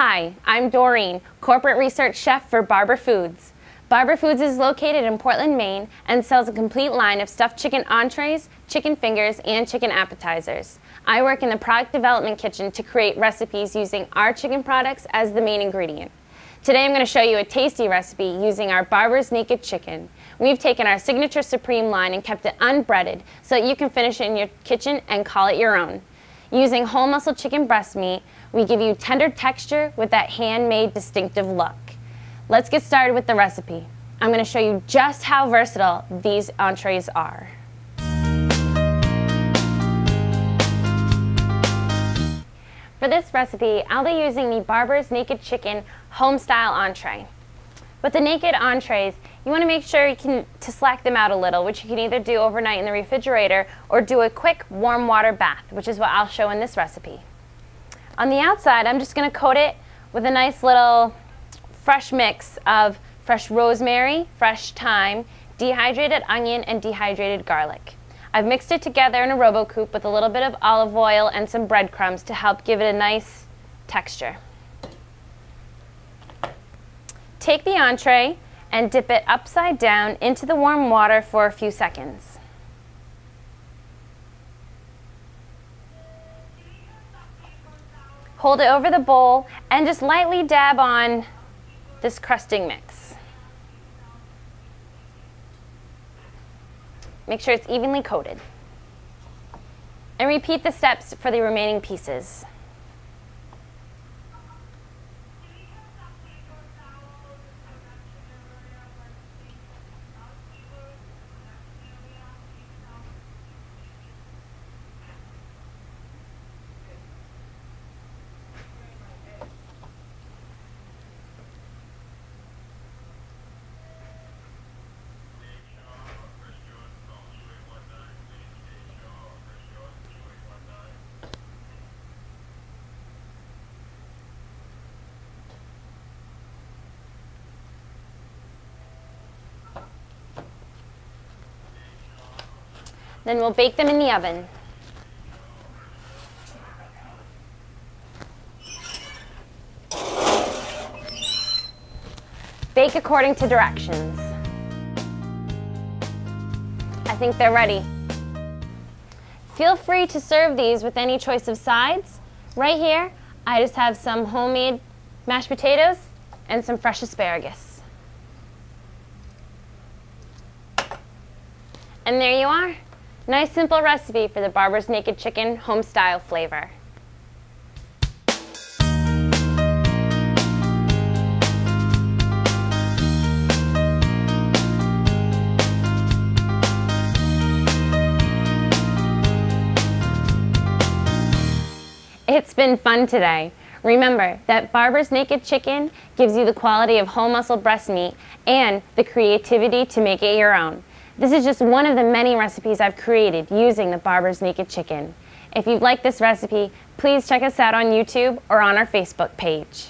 Hi, I'm Doreen, Corporate Research Chef for Barber Foods. Barber Foods is located in Portland, Maine, and sells a complete line of stuffed chicken entrees, chicken fingers, and chicken appetizers. I work in the product development kitchen to create recipes using our chicken products as the main ingredient. Today I'm going to show you a tasty recipe using our Barber's Naked Chicken. We've taken our signature Supreme line and kept it unbreaded so that you can finish it in your kitchen and call it your own. Using whole muscle chicken breast meat, we give you tender texture with that handmade distinctive look. Let's get started with the recipe. I'm going to show you just how versatile these entrees are. For this recipe, I'll be using the Barber's Naked Chicken home-style entree. With the naked entrees, you want to make sure to slack them out a little, which you can either do overnight in the refrigerator or do a quick warm water bath, which is what I'll show in this recipe. On the outside, I'm just going to coat it with a nice little fresh mix of fresh rosemary, fresh thyme, dehydrated onion, and dehydrated garlic. I've mixed it together in a RoboCoupe with a little bit of olive oil and some breadcrumbs to help give it a nice texture. Take the entree and dip it upside down into the warm water for a few seconds. Hold it over the bowl and just lightly dab on this crusting mix. Make sure it's evenly coated. And repeat the steps for the remaining pieces. Then we'll bake them in the oven. Bake according to directions. I think they're ready. Feel free to serve these with any choice of sides. Right here, I just have some homemade mashed potatoes and some fresh asparagus. And there you are. Nice simple recipe for the Barber's Naked Chicken home-style flavor. It's been fun today. Remember that Barber's Naked Chicken gives you the quality of whole muscle breast meat and the creativity to make it your own. This is just one of the many recipes I've created using the Barber's Naked Chicken. If you've liked this recipe, please check us out on YouTube or on our Facebook page.